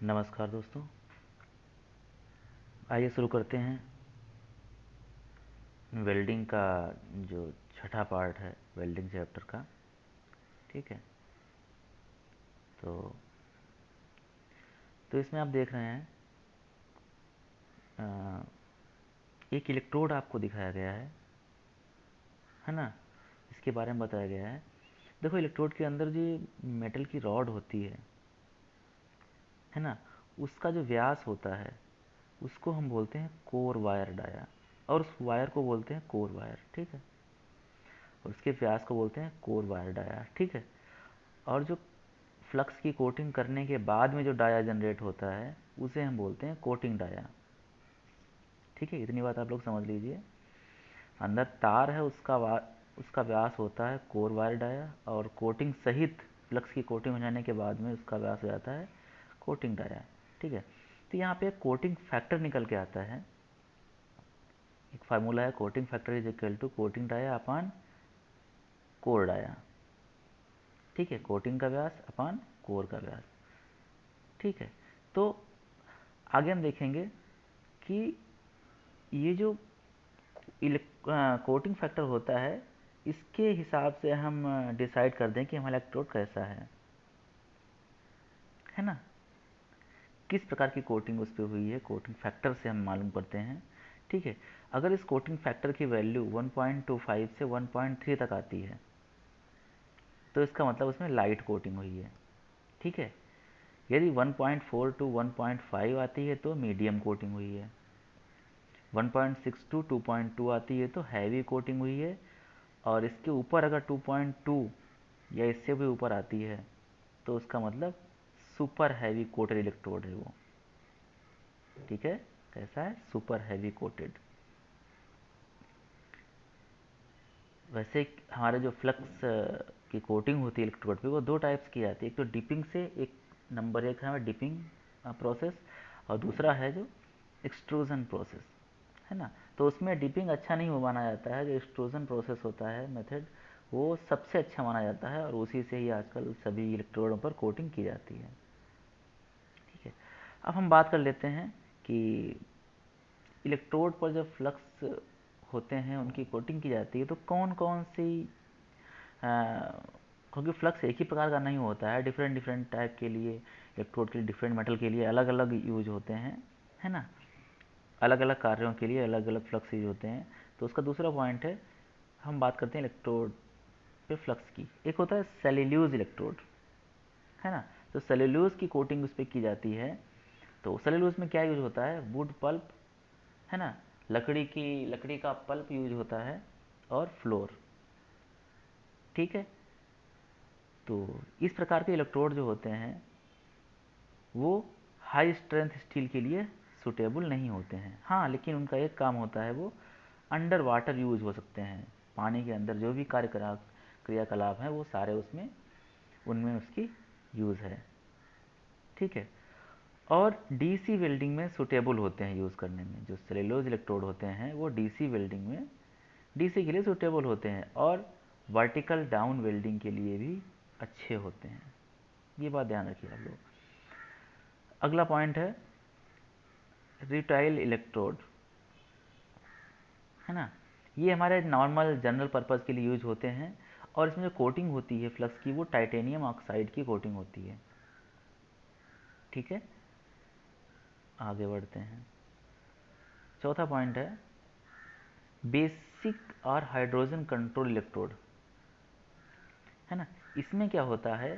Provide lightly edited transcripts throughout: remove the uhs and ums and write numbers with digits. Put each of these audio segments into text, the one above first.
नमस्कार दोस्तों, आइए शुरू करते हैं वेल्डिंग का जो छठा पार्ट है वेल्डिंग चैप्टर का। ठीक है, तो इसमें आप देख रहे हैं अ, एक इलेक्ट्रोड आपको दिखाया गया है ना। इसके बारे में बताया गया है। देखो, इलेक्ट्रोड के अंदर जो मेटल की रॉड होती है ना, उसका जो व्यास होता है उसको हम बोलते हैं कोर वायर डाया, और उस वायर को बोलते हैं कोर वायर। ठीक है, और उसके व्यास को बोलते हैं कोर वायर डाया। ठीक है, और जो फ्लक्स की कोटिंग करने के बाद में जो डाया जनरेट होता है उसे हम बोलते हैं कोटिंग डाया। ठीक है, इतनी बात आप लोग समझ लीजिए। अंदर तार है, उसका व्यास होता है कोर वायर डाया, और कोटिंग सहित फ्लक्स की कोटिंग हो जाने के बाद में उसका व्यास हो जाता है कोटिंग डाया। ठीक है, तो यहाँ पे कोटिंग फैक्टर निकल के आता है। एक फार्मूला है, coating factor is equal to coating dia upon core dia. ठीक है, कोटिंग का व्यास अपान कोर का व्यास। ठीक है, तो आगे हम देखेंगे कि ये जो कोटिंग फैक्टर होता है, इसके हिसाब से हम डिसाइड कर दें कि हमारा इलेक्ट्रोड कैसा है ना। किस प्रकार की कोटिंग उस पर हुई है, कोटिंग फैक्टर से हम मालूम करते हैं। ठीक है, अगर इस कोटिंग फैक्टर की वैल्यू 1.25 से 1.3 तक आती है तो इसका मतलब उसमें लाइट कोटिंग हुई है। ठीक है, यदि 1.4 टू 1.5 आती है तो मीडियम कोटिंग हुई है, 1.6 टू 2.2 आती है तो हैवी कोटिंग हुई है, और इसके ऊपर अगर 2.2 या इससे भी ऊपर आती है तो उसका मतलब सुपर हैवी कोटेड इलेक्ट्रोड है वो। ठीक है, कैसा है? Super heavy coated. वैसे हमारे जो फ्लक्स की कोटिंग होती है इलेक्ट्रोड पे, वो दो टाइप्स की जाती है। एक तो डिपिंग से, एक नंबर एक है डिपिंग प्रोसेस, और दूसरा है जो एक्सट्रूजन प्रोसेस है ना। तो उसमें डिपिंग अच्छा नहीं माना जाता है, जो एक्सट्रूजन प्रोसेस होता है मेथड, वो सबसे अच्छा माना जाता है, और उसी से ही आजकल सभी इलेक्ट्रोडों पर कोटिंग की जाती है। ठीक है, अब हम बात कर लेते हैं कि इलेक्ट्रोड पर जब फ्लक्स होते हैं उनकी कोटिंग की जाती है तो कौन कौन सी क्योंकि फ्लक्स एक ही प्रकार का नहीं होता है, डिफरेंट डिफरेंट टाइप के लिए इलेक्ट्रोड के लिए, डिफरेंट मेटल के लिए अलग अलग यूज होते हैं, है ना। अलग अलग कार्यों के लिए अलग अलग फ्लक्स यूज होते हैं। तो उसका दूसरा पॉइंट है, हम बात करते हैं इलेक्ट्रोड पे फ्लक्स की। एक होता है सेल्यूलोज इलेक्ट्रोड, है ना। तो सेल्यूलोज की कोटिंग उस पर की जाती है। तो सेल्यूलोज में क्या यूज होता है? वुड पल्प, है ना, लकड़ी का पल्प यूज होता है, और फ्लोर। ठीक है, तो इस प्रकार के इलेक्ट्रोड जो होते हैं वो हाई स्ट्रेंथ स्टील के लिए सुटेबल नहीं होते हैं। हाँ, लेकिन उनका एक काम होता है, वो अंडर वाटर यूज हो सकते हैं। पानी के अंदर जो भी क्रियाकलाप हैं वो सारे उसमें उनमें उसकी यूज़ है। ठीक है, और डीसी वेल्डिंग में सुटेबल होते हैं यूज़ करने में। जो सेलुलोज इलेक्ट्रोड होते हैं वो डीसी वेल्डिंग में डीसी के लिए सुटेबल होते हैं, और वर्टिकल डाउन वेल्डिंग के लिए भी अच्छे होते हैं। ये बात ध्यान रखिए आप लोग। अगला पॉइंट है रिटाइल इलेक्ट्रोड, है ना। ये हमारे नॉर्मल जनरल पर्पज़ के लिए यूज होते हैं, और इसमें जो कोटिंग होती है फ्लक्स की वो टाइटेनियम ऑक्साइड की कोटिंग होती है। ठीक है, आगे बढ़ते हैं। चौथा पॉइंट है बेसिक और हाइड्रोजन कंट्रोल इलेक्ट्रोड, है ना। इसमें क्या होता है,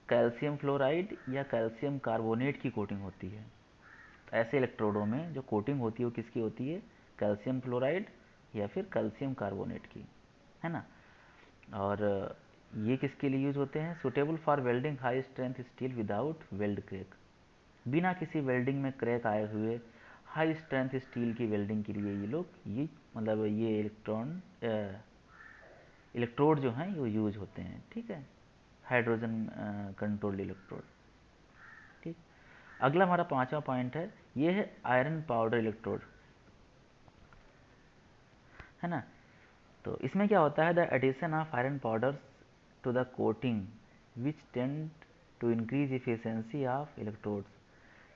कैल्शियम फ्लोराइड या कैल्शियम कार्बोनेट की कोटिंग होती है। तो ऐसे इलेक्ट्रोडों में जो कोटिंग होती है वो किसकी होती है? कैल्शियम फ्लोराइड या फिर कैल्शियम कार्बोनेट की, है ना। और ये किसके लिए यूज होते हैं? Suitable for welding high strength steel without weld crack. बिना किसी वेल्डिंग में क्रैक आए हुए हाई स्ट्रेंथ स्टील की वेल्डिंग के लिए ये मतलब ये इलेक्ट्रोड जो हैं वो यूज होते हैं। ठीक है, हाइड्रोजन कंट्रोल्ड इलेक्ट्रोड। ठीक, अगला हमारा पांचवा पॉइंट है, ये है आयरन पाउडर इलेक्ट्रोड, है ना। तो इसमें क्या होता है? The addition of iron powder to the coating which tend to increase efficiency of electrodes.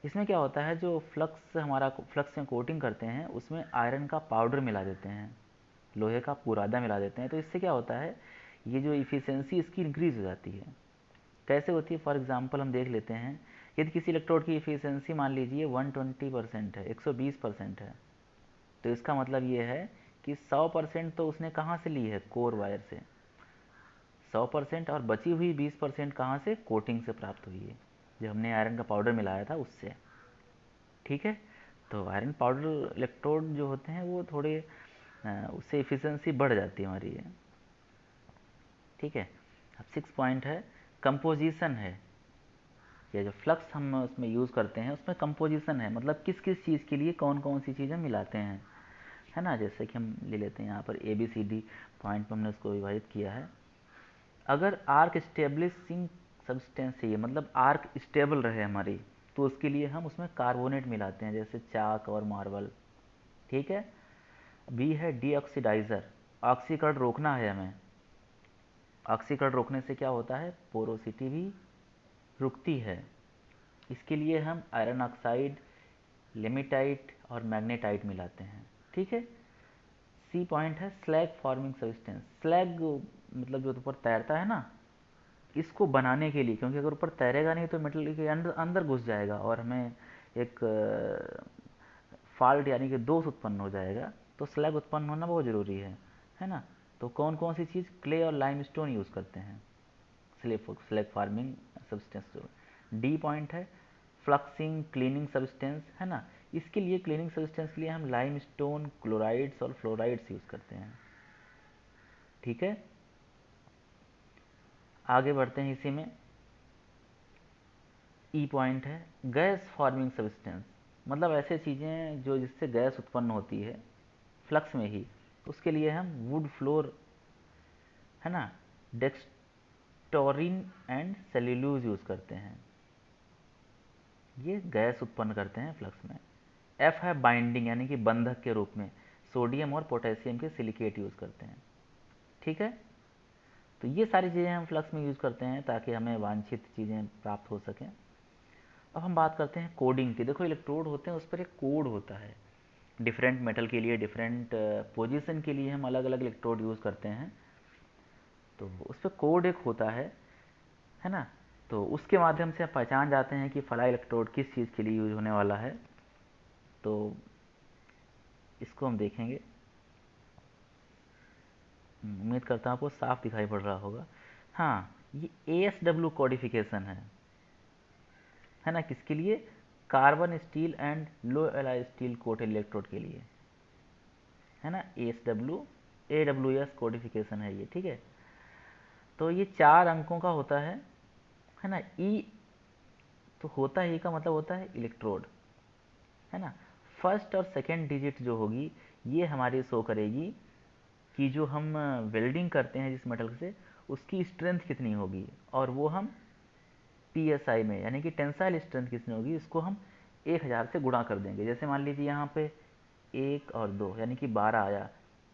इसमें क्या होता है, जो फ्लक्स हमारा फ्लक्स में कोटिंग करते हैं उसमें आयरन का पाउडर मिला देते हैं, लोहे का पुरादा मिला देते हैं। तो इससे क्या होता है, ये जो इफ़िशियंसी इसकी इंक्रीज़ हो जाती है। कैसे होती है, फॉर एग्जांपल हम देख लेते हैं, यदि किसी इलेक्ट्रोड की इफ़िशियंसी मान लीजिए 120% है, 120% है, तो इसका मतलब ये है कि 100% तो उसने कहाँ से ली है, कोर वायर से 100%, और बची हुई 20% कहाँ से, कोटिंग से प्राप्त हुई है, जो हमने आयरन का पाउडर मिलाया था उससे। ठीक है, तो आयरन पाउडर इलेक्ट्रोड जो होते हैं वो थोड़े उससे इफ़िशियंसी बढ़ जाती है हमारी ये। ठीक है, अब 6 पॉइंट है, कंपोजिशन है। ये जो फ्लक्स हम उसमें यूज़ करते हैं उसमें कंपोजिशन है, मतलब किस किस चीज़ के लिए कौन कौन सी चीज़ें मिलाते हैं, है ना। जैसे कि हम ले लेते हैं यहाँ पर ABCD पॉइंट पर हमने उसको विभाजित किया है। अगर आर्क स्टेब्लिशिंग सब्सटेंस चाहिए, मतलब आर्क स्टेबल रहे हमारी, तो उसके लिए हम उसमें कार्बोनेट मिलाते हैं, जैसे चाक और मार्बल। ठीक है, बी है डीऑक्सीडाइज़र, ऑक्सीकरण रोकना है हमें। ऑक्सीकरण रोकने से क्या होता है, पोरोसिटी भी रुकती है। इसके लिए हम आयरन ऑक्साइड, लिमिटाइट और मैग्नेटाइट मिलाते हैं। ठीक है, सी पॉइंट है स्लैग फॉर्मिंग सब्सटेंस। स्लैग मतलब जो ऊपर तैरता है ना, इसको बनाने के लिए, क्योंकि अगर ऊपर तैरेगा नहीं तो मेटल के अंदर अंदर घुस जाएगा और हमें एक फॉल्ट यानी कि दोष उत्पन्न हो जाएगा। तो स्लैग उत्पन्न होना बहुत ज़रूरी है ना। तो कौन कौन सी चीज़, क्ले और लाइमस्टोन यूज़ करते हैं स्लैग फार्मिंग सब्सटेंस जो। डी पॉइंट है फ्लक्सिंग क्लीनिंग सब्सटेंस, है ना। इसके लिए क्लीनिंग सब्सटेंस के लिए हम लाइमस्टोन, क्लोराइड्स और फ्लोराइड्स यूज़ करते हैं। ठीक है, आगे बढ़ते हैं इसी में। ई पॉइंट है गैस फॉर्मिंग सब्सटेंस, मतलब ऐसे चीज़ें जो जिससे गैस उत्पन्न होती है फ्लक्स में ही, उसके लिए हम वुड फ्लोर, है ना, डेक्सटोरिन एंड सेल्यूलोज यूज़ करते हैं। ये गैस उत्पन्न करते हैं फ्लक्स में। एफ है बाइंडिंग, यानी कि बंधक के रूप में सोडियम और पोटेशियम के सिलिकेट यूज़ करते हैं। ठीक है, तो ये सारी चीज़ें हम फ्लक्स में यूज़ करते हैं ताकि हमें वांछित चीज़ें प्राप्त हो सकें। अब हम बात करते हैं कोडिंग की। देखो इलेक्ट्रोड होते हैं, उस पर एक कोड होता है। डिफरेंट मेटल के लिए, डिफरेंट पोजीशन के लिए हम अलग अलग इलेक्ट्रोड यूज़ करते हैं, तो उस पर कोड एक होता है ना। तो उसके माध्यम से आप पहचान जाते हैं कि फला इलेक्ट्रोड किस चीज़ के लिए यूज होने वाला है। तो इसको हम देखेंगे। उम्मीद करता हूँ आपको साफ दिखाई पड़ रहा होगा। हाँ, ये ASW कोडिफिकेशन है ना, किसके लिए, carbon steel and low alloy steel coated electrode के लिए, है ना। ASW AWS कोडिफिकेशन है ये। ठीक है, तो ये 4 अंकों का होता है ना। ई तो होता है, ई का मतलब होता है इलेक्ट्रोड, है ना। फर्स्ट और सेकेंड डिजिट जो होगी ये हमारी शो करेगी कि जो हम वेल्डिंग करते हैं जिस मेटल से, उसकी स्ट्रेंथ कितनी होगी, और वो हम PSI में, यानी कि टेंसाइल स्ट्रेंथ कितनी होगी, इसको हम 1000 से गुणा कर देंगे। जैसे मान लीजिए यहाँ पे 1 और 2 यानी कि 12 आया,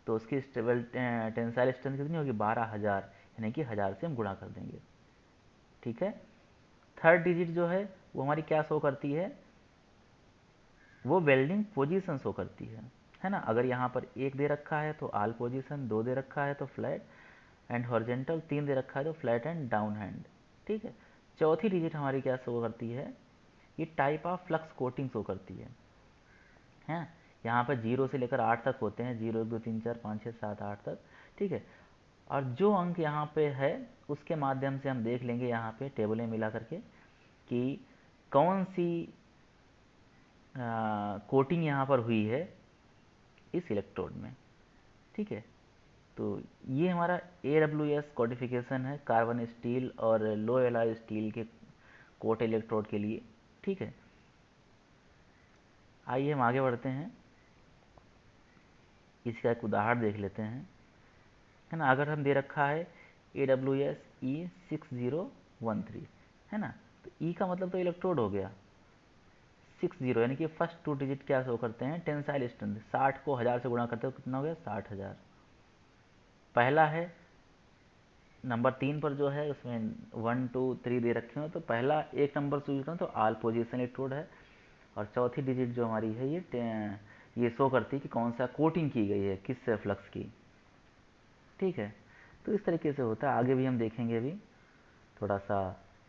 तो उसकी स्टेबल टेंसाइल स्ट्रेंथ कितनी होगी, 12,000, यानी कि 1000 से हम गुणा कर देंगे। ठीक है, थर्ड डिजिट जो है वो हमारी क्या शो करती है, वो वेल्डिंग पोजीशन शो करती है ना। अगर यहाँ पर 1 दे रखा है तो आल पोजीशन, 2 दे रखा है तो फ्लैट एंड हॉरिजेंटल, 3 दे रखा है तो फ्लैट एंड डाउन हैंड। ठीक है, चौथी डिजिट हमारी क्या शो करती है, ये type of flux coating show करती है। यहाँ पर 0 से लेकर 8 तक होते हैं, 0 1 2 3 4 5 6 7 8 तक। ठीक है, और जो अंक यहाँ पे है उसके माध्यम से हम देख लेंगे यहाँ पे टेबलें मिला करके कि कौन सी कोटिंग यहाँ पर हुई है इस इलेक्ट्रोड में। ठीक है, तो ये हमारा AWS कोडिफिकेशन है कार्बन स्टील और लो एलॉय स्टील के कोट इलेक्ट्रोड के लिए। ठीक है, आइए हम आगे बढ़ते हैं, इसका एक उदाहरण देख लेते हैं, है ना। अगर हम दे रखा है AWS E6013, है ना, तो E का मतलब तो इलेक्ट्रोड हो गया। 60 यानी कि फर्स्ट 2 डिजिट क्या शो करते हैं, टेंसाइल स्ट्रेंथ। 60 को 1000 से गुणा करते हो कितना हो गया, 60,000। पहला है नंबर 3 पर जो है उसमें 1 2 3 दे रखे हो, तो पहला एक नंबर से यूज करें तो आल पोजीशन इलेक्ट्रोड है। और चौथी डिजिट जो हमारी है ये शो करती है कि कौन सा कोटिंग की गई है, किस फ्लक्स की। ठीक है, तो इस तरीके से होता है। आगे भी हम देखेंगे, अभी थोड़ा सा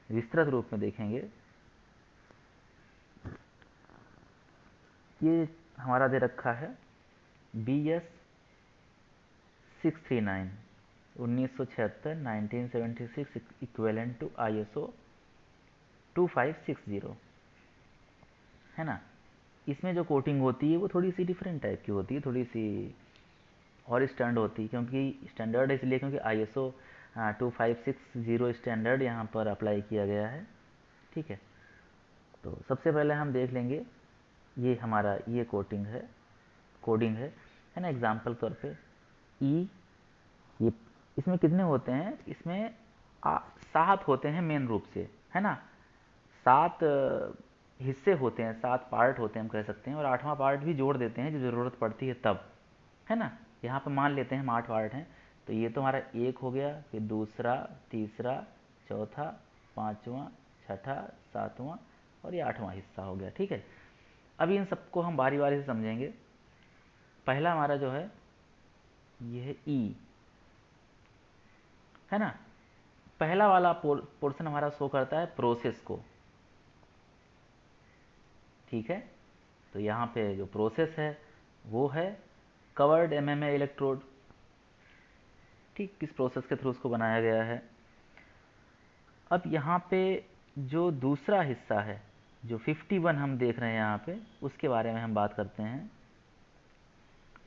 विस्तृत रूप में देखेंगे। ये हमारा दे रखा है BS 639 1976 1976 इक्वेलेंट टू ISO 2560, है ना। इसमें जो कोटिंग होती है वो थोड़ी सी डिफरेंट टाइप की होती है, थोड़ी सी और स्टैंडर्ड होती है, क्योंकि स्टैंडर्ड इसलिए क्योंकि ISO 2560 स्टैंडर्ड यहाँ पर अप्लाई किया गया है। ठीक है, तो सबसे पहले हम देख लेंगे ये हमारा ये कोडिंग है ना। एग्जाम्पल तौर पे ई, ये इसमें कितने होते हैं, इसमें 7 होते हैं मेन रूप से, है ना। 7 हिस्से होते हैं, 7 पार्ट होते हैं हम कह सकते हैं, और 8वां पार्ट भी जोड़ देते हैं जो ज़रूरत पड़ती है तब, है ना। यहाँ पे मान लेते हैं हम 8 पार्ट हैं, तो ये तो हमारा एक हो गया, फिर दूसरा, तीसरा, चौथा, पाँचवा, छठा, सातवां और ये 8वां हिस्सा हो गया। ठीक है, अब इन सबको हम बारी बारी से समझेंगे। पहला हमारा जो है ये है ई, है ना। पहला वाला पोर्शन हमारा शो करता है प्रोसेस को। ठीक है, तो यहाँ पे जो प्रोसेस है वो है कवर्ड MMA इलेक्ट्रोड। ठीक, किस प्रोसेस के थ्रू उसको बनाया गया है। अब यहाँ पे जो दूसरा हिस्सा है, जो 51 हम देख रहे हैं यहाँ पे, उसके बारे में हम बात करते हैं।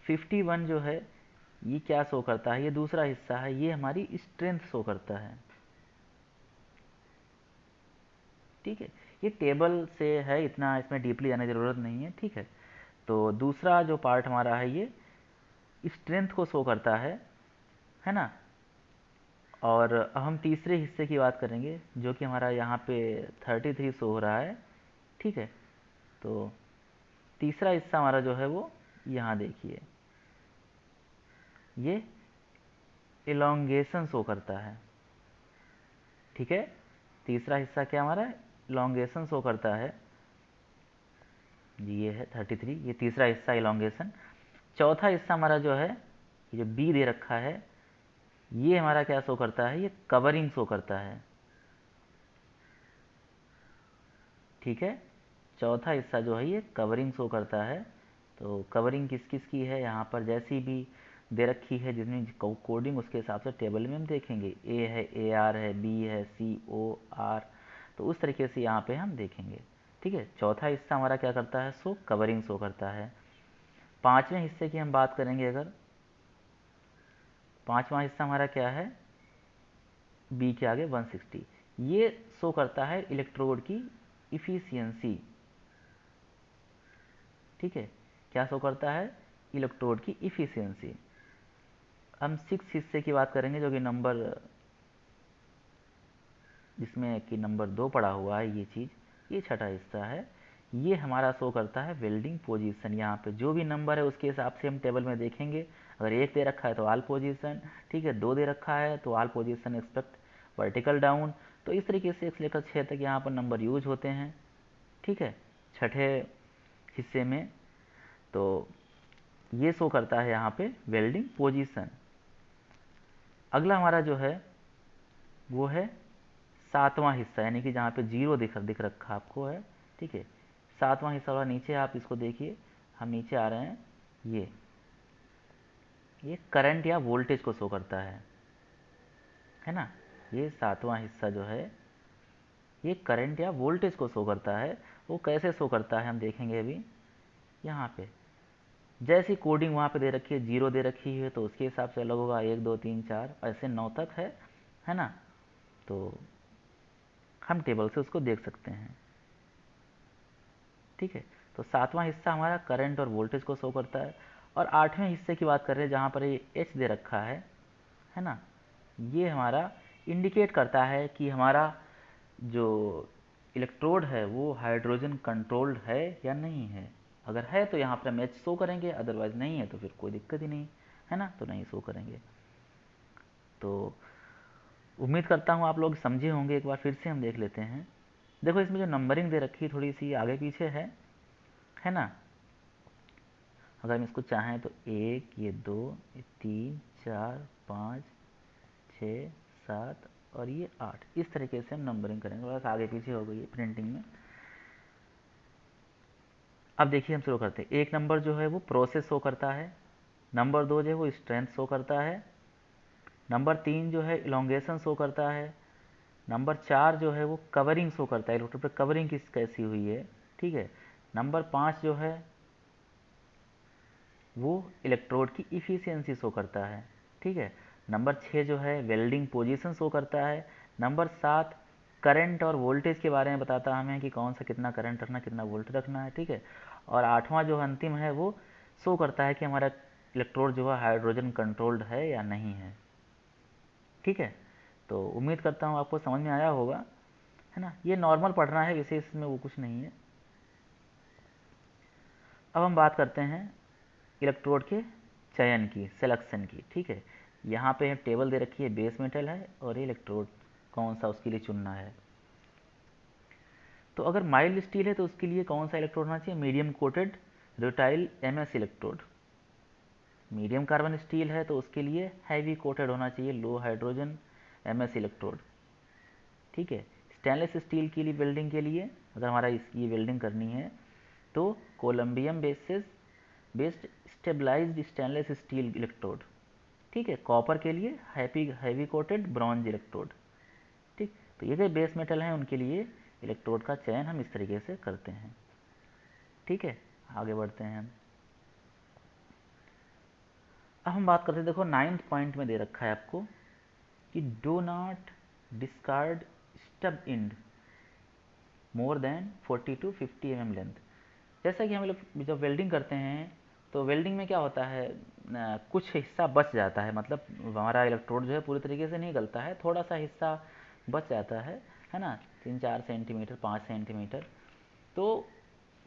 51 जो है ये क्या शो करता है, ये दूसरा हिस्सा है, ये हमारी स्ट्रेंथ शो करता है। ठीक है, ये टेबल से है, इतना इसमें डीपली जाने की ज़रूरत नहीं है। ठीक है, तो दूसरा जो पार्ट हमारा है ये स्ट्रेंथ को शो करता है ना। और अब हम तीसरे हिस्से की बात करेंगे जो कि हमारा यहाँ पे 33 शो हो रहा है। ठीक है, तो तीसरा हिस्सा हमारा जो है वो यहाँ देखिए, ये इलोंगेशन शो करता है। ठीक है, तीसरा हिस्सा क्या हमारा इलोंगेशन शो करता है, ये है 33, ये तीसरा हिस्सा इलोंगेशन। चौथा हिस्सा हमारा जो है, ये जो बी दे रखा है, ये हमारा क्या शो करता है, ये कवरिंग शो करता है। ठीक है, चौथा हिस्सा जो है ये कवरिंग शो करता है। तो कवरिंग किस किस की है, यहाँ पर जैसी भी दे रखी है जितनी कोडिंग, उसके हिसाब से टेबल में हम देखेंगे। ए है, AR है, बी है, COR, तो उस तरीके से यहाँ पे हम देखेंगे। ठीक है, चौथा हिस्सा हमारा क्या करता है, सो कवरिंग शो करता है। पाँचवें हिस्से की हम बात करेंगे, अगर पाँचवा हिस्सा हमारा क्या है, बी के आगे 160, ये शो करता है इलेक्ट्रोड की इफ़िशियंसी। ठीक है, क्या शो करता है, इलेक्ट्रोड की इफ़िशियंसी। हम 6 हिस्से की बात करेंगे जो कि नंबर, जिसमें कि नंबर 2 पड़ा हुआ है, ये चीज़, ये छठा हिस्सा है। ये हमारा शो करता है वेल्डिंग पोजीशन। यहाँ पे जो भी नंबर है उसके हिसाब से हम टेबल में देखेंगे। अगर 1 दे रखा है तो ऑल पोजीशन, ठीक है, 2 दे रखा है तो all position expect vertical down. तो इस तरीके से 1 से लेकर 6 तक यहाँ पर नंबर यूज होते हैं। ठीक है, छठे हिस्से में तो ये शो करता है यहाँ पे वेल्डिंग पोजीशन। अगला हमारा जो है वो है सातवां हिस्सा, यानी कि जहाँ पे जीरो दिख रखा आपको है। ठीक है, सातवां हिस्सा वाला नीचे आप इसको देखिए, हम नीचे आ रहे हैं, ये करंट या वोल्टेज को शो करता है ना। ये सातवां हिस्सा जो है ये करंट या वोल्टेज को शो करता है। वो कैसे शो करता है हम देखेंगे अभी। यहाँ पे जैसी कोडिंग वहाँ पे दे रखी है, जीरो दे रखी है, तो उसके हिसाब से अलग होगा, 1 2 3 4 ऐसे 9 तक है ना। तो हम टेबल से उसको देख सकते हैं। ठीक है, तो सातवां हिस्सा हमारा करंट और वोल्टेज को शो करता है। और आठवें हिस्से की बात कर रहे हैं जहाँ पर ये एच दे रखा है ना। ये हमारा इंडिकेट करता है कि हमारा जो इलेक्ट्रोड है वो हाइड्रोजन कंट्रोल्ड है या नहीं है। अगर है तो यहाँ पर हम एच शो करेंगे, अदरवाइज नहीं है तो फिर कोई दिक्कत ही नहीं, है ना, तो नहीं शो करेंगे। तो उम्मीद करता हूँ आप लोग समझे होंगे। एक बार फिर से हम देख लेते हैं। देखो इसमें जो नंबरिंग दे रखी है थोड़ी सी आगे पीछे है, है ना। अगर हम इसको चाहें तो 1, ये 2, ये 3, 4, 5, 6, 7 और ये 8, इस तरीके से हम नंबरिंग करेंगे। बस आगे पीछे हो गई है प्रिंटिंग में। अब देखिए हम शुरू करते हैं। एक नंबर जो है वो प्रोसेस शो करता है, नंबर 2 जो है वो स्ट्रेंथ शो करता है, नंबर 3 जो है इलोंगेशन शो करता है, नंबर 4 जो है वो कवरिंग शो करता है, इलेक्ट्रोड पर कवरिंग किस कैसी हुई है, ठीक है। नंबर 5 जो है वो इलेक्ट्रोड की इफ़िशियंसी शो करता है, ठीक है। नंबर 6 जो है वेल्डिंग पोजीशन शो करता है। नंबर 7 करंट और वोल्टेज के बारे में बताता हमें कि कौन सा कितना करंट रखना, कितना वोल्ट रखना है, ठीक है। और 8वां जो अंतिम है वो शो करता है कि हमारा इलेक्ट्रोड जो है हाइड्रोजन कंट्रोल्ड है या नहीं है, ठीक है। तो उम्मीद करता हूँ आपको समझ में आया होगा, है ना। ये नॉर्मल पढ़ना है, विशेष में वो कुछ नहीं है। अब हम बात करते हैं इलेक्ट्रोड के चयन की, सिलेक्शन की, ठीक है। यहाँ पे टेबल दे रखी है, बेस मेटल है और ये इलेक्ट्रोड कौन सा उसके लिए चुनना है। तो अगर माइल्ड स्टील है तो उसके लिए कौन सा इलेक्ट्रोड होना चाहिए, medium coated rutile MS electrode. Medium carbon steel है तो उसके लिए हैवी कोटेड होना चाहिए, लो हाइड्रोजन एमएस इलेक्ट्रोड, ठीक है। स्टेनलेस स्टील के लिए वेल्डिंग के लिए, अगर हमारा ये वेल्डिंग करनी है तो columbium based stabilised stainless steel electrode, ठीक है। कॉपर के लिए हैवी कोटेड ब्रॉन्ज इलेक्ट्रोड, ठीक। तो ये जो बेस मेटल हैं उनके लिए इलेक्ट्रोड का चयन हम इस तरीके से करते हैं, ठीक है। आगे बढ़ते हैं हम। अब हम बात करते हैं, देखो 9th पॉइंट में दे रखा है आपको कि do not discard stub end more than 40 to 50 mm length. जैसा कि हम लोग जब वेल्डिंग करते हैं तो वेल्डिंग में क्या होता है, कुछ हिस्सा बच जाता है, मतलब हमारा इलेक्ट्रोड जो है पूरी तरीके से नहीं गलता है, थोड़ा सा हिस्सा बच जाता है ना, 3-4 सेंटीमीटर 5 सेंटीमीटर। तो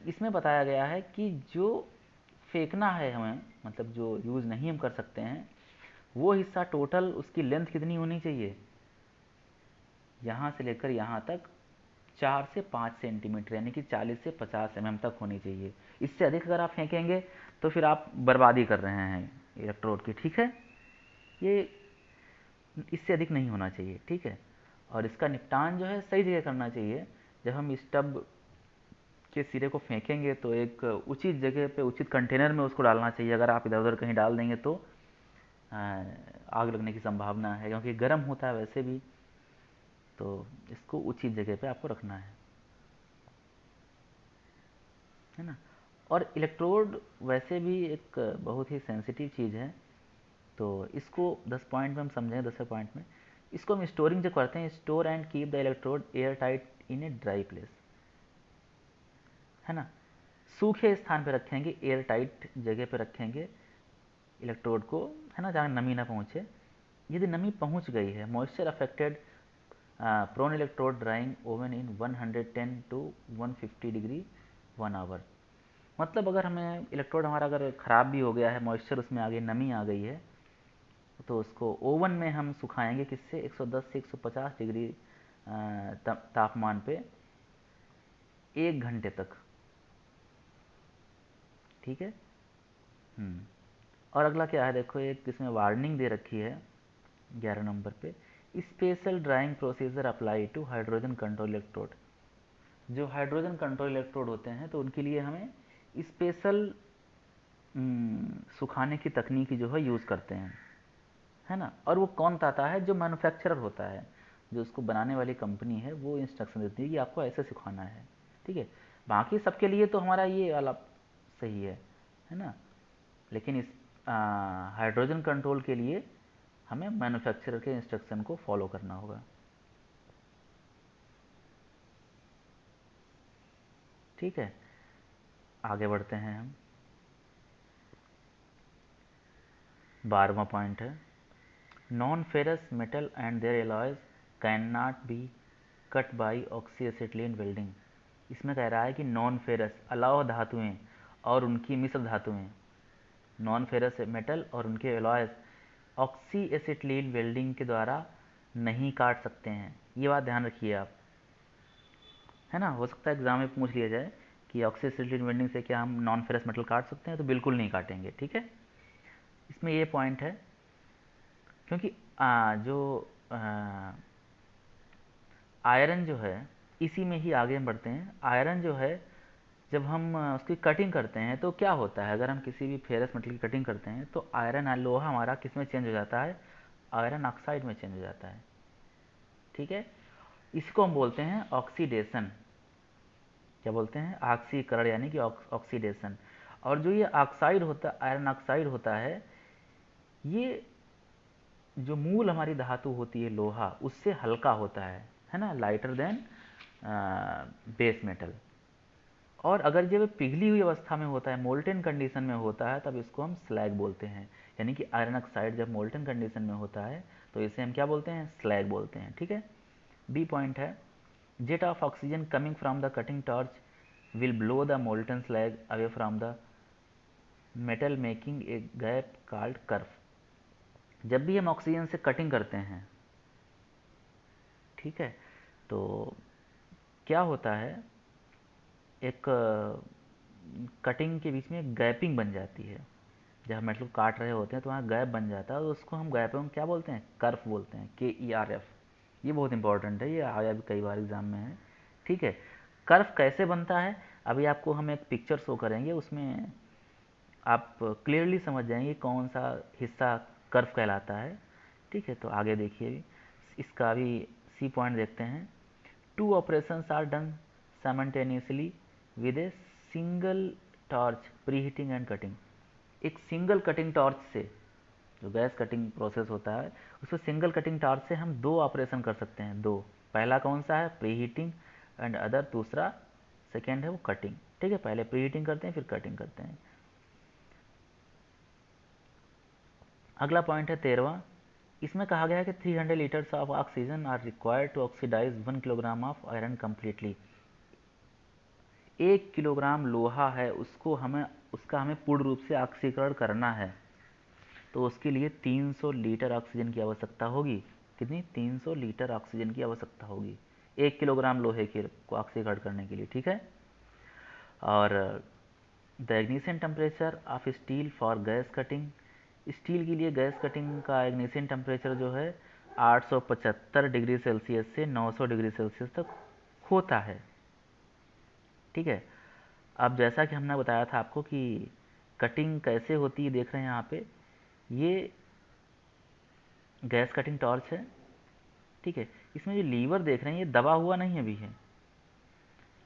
इसमें बताया गया है कि जो फेंकना है हमें, मतलब जो यूज़ नहीं हम कर सकते हैं, वो हिस्सा टोटल उसकी लेंथ कितनी होनी चाहिए, यहाँ से लेकर यहाँ तक 4 से 5 सेंटीमीटर, यानी कि 40 से 50 mm तक होनी चाहिए। इससे अधिक अगर आप फेंकेंगे तो फिर आप बर्बादी कर रहे हैं इलेक्ट्रोड की, ठीक है। ये इससे अधिक नहीं होना चाहिए, ठीक है। और इसका निपटान जो है सही जगह करना चाहिए। जब हम इस टब के सिरे को फेंकेंगे तो एक उचित जगह पे, उचित कंटेनर में उसको डालना चाहिए। अगर आप इधर उधर कहीं डाल देंगे तो आग लगने की संभावना है, क्योंकि गर्म होता है वैसे भी। तो इसको उचित जगह पे आपको रखना है ना। और इलेक्ट्रोड वैसे भी एक बहुत ही सेंसिटिव चीज़ है, तो इसको 10 पॉइंट में हम समझें। 10वें पॉइंट में इसको हम स्टोरिंग जो करते हैं, store and keep the electrode air tight in a dry place, है ना। सूखे स्थान पे रखेंगे, एयर टाइट जगह पे रखेंगे इलेक्ट्रोड को, है ना, जहाँ नमी ना पहुँचे। यदि नमी पहुँच गई है, moisture affected prone electrode drying oven in 110 to 150 degree 1 hour. मतलब अगर हमें इलेक्ट्रोड हमारा अगर ख़राब भी हो गया है, मॉइस्चर उसमें आ गई, नमी आ गई है, तो उसको ओवन में हम सुखाएंगे, किससे, 110 से 150 डिग्री तापमान पे 1 घंटे तक, ठीक है। और अगला क्या है, देखो एक इसमें वार्निंग दे रखी है 11 नंबर पे, special drying procedure apply to hydrogen control electrode. जो हाइड्रोजन कंट्रोल इलेक्ट्रोड होते हैं तो उनके लिए हमें स्पेशल सुखाने की तकनीक जो है यूज़ करते हैं, है ना। और वो कौन आता है, जो मैन्युफैक्चरर होता है, जो उसको बनाने वाली कंपनी है, वो इंस्ट्रक्शन देती है कि आपको ऐसे सुखाना है, ठीक है। बाकी सबके लिए तो हमारा ये वाला सही है ना। लेकिन इस हाइड्रोजन कंट्रोल के लिए हमें मैन्युफैक्चरर के इंस्ट्रक्शन को फॉलो करना होगा, ठीक है। आगे बढ़ते हैं हम। 12वां पॉइंट है, non ferrous metal and their alloys can not be cut by oxy acetylene welding. इसमें कह रहा है कि नॉन फेरस अलौह धातुएं और उनकी मिश्र धातुएं, नॉन फेरस मेटल और उनके एलॉयज ऑक्सी एसिटिलीन वेल्डिंग के द्वारा नहीं काट सकते हैं। ये बात ध्यान रखिए आप, है ना। हो सकता है एग्जाम में पूछ लिया जाए कि ऑक्सीएसिटिलीन बेंडिंग से क्या हम नॉन फेरस मेटल काट सकते हैं, तो बिल्कुल नहीं काटेंगे। ठीक है, इसमें ये पॉइंट है, क्योंकि जो आयरन जो है, इसी में ही आगे हम बढ़ते हैं। आयरन जो है, जब हम उसकी कटिंग करते हैं तो क्या होता है, अगर हम किसी भी फेरस मेटल की कटिंग करते हैं तो आयरन लोहा हमारा किस में चेंज हो जाता है, आयरन ऑक्साइड में चेंज हो जाता है। ठीक है, इसको हम बोलते हैं ऑक्सीडेशन। क्या बोलते हैं, ऑक्सीकरण, यानी कि ऑक्सीडेशन। और जो ये ऑक्साइड होता है, आयरन ऑक्साइड होता है, ये जो मूल हमारी धातु होती है लोहा, उससे हल्का होता है ना, लाइटर देन बेस मेटल। और अगर जब पिघली हुई अवस्था में होता है, मोल्टेन कंडीशन में होता है, तब इसको हम स्लैग बोलते हैं। यानी कि आयरन ऑक्साइड जब मोल्टेन कंडीशन में होता है तो इसे हम क्या बोलते हैं, स्लैग बोलते हैं। ठीक है, बी पॉइंट है, jet of oxygen coming from the cutting torch will blow the molten slag away from the metal making a gap called curve. जब भी हम ऑक्सीजन से कटिंग करते हैं, ठीक है, तो क्या होता है, एक कटिंग के बीच में एक गैपिंग बन जाती है। जब हम मेटल को काट रहे होते हैं तो वहाँ गैप बन जाता है, तो उसको हम गैप में क्या बोलते हैं, कर्व बोलते हैं, KERF। ये बहुत इंपॉर्टेंट है, ये आया भी कई बार एग्जाम में है। ठीक है, कर्व कैसे बनता है, अभी आपको हम एक पिक्चर शो करेंगे, उसमें आप क्लियरली समझ जाएंगे कौन सा हिस्सा कर्व कहलाता है। ठीक है, तो आगे देखिए, इसका भी सी पॉइंट देखते हैं। Two operations are done simultaneously with a single torch, pre heating and cutting. एक सिंगल कटिंग टॉर्च से, जो गैस कटिंग प्रोसेस होता है, उसमें सिंगल कटिंग टॉर्च से हम दो ऑपरेशन कर सकते हैं, दो। पहला कौन सा है, प्री हीटिंग, एंड अदर दूसरा सेकेंड है वो कटिंग। ठीक है, पहले प्री हीटिंग करते हैं फिर कटिंग करते हैं। अगला पॉइंट है 13वां, इसमें कहा गया है कि 300 litres of oxygen are required to oxidize 1 kilogram of iron completely. 1 kilogram लोहा है, उसका हमें पूर्ण रूप से ऑक्सीकरण करना है, तो उसके लिए 300 लीटर ऑक्सीजन की आवश्यकता होगी। कितनी, 300 लीटर ऑक्सीजन की आवश्यकता होगी 1 किलोग्राम लोहे को ऑक्सीकरण करने के लिए। ठीक है, और the ignition temperature of steel for gas cutting, steel के लिए गैस कटिंग का इग्निशन टेम्परेचर जो है 875 डिग्री सेल्सियस से 900 डिग्री सेल्सियस तक होता है। ठीक है, अब जैसा कि हमने बताया था आपको कि कटिंग कैसे होती है, देख रहे हैं यहाँ पे, ये गैस कटिंग टॉर्च है। ठीक है, इसमें जो लीवर देख रहे हैं ये दबा हुआ नहीं अभी है,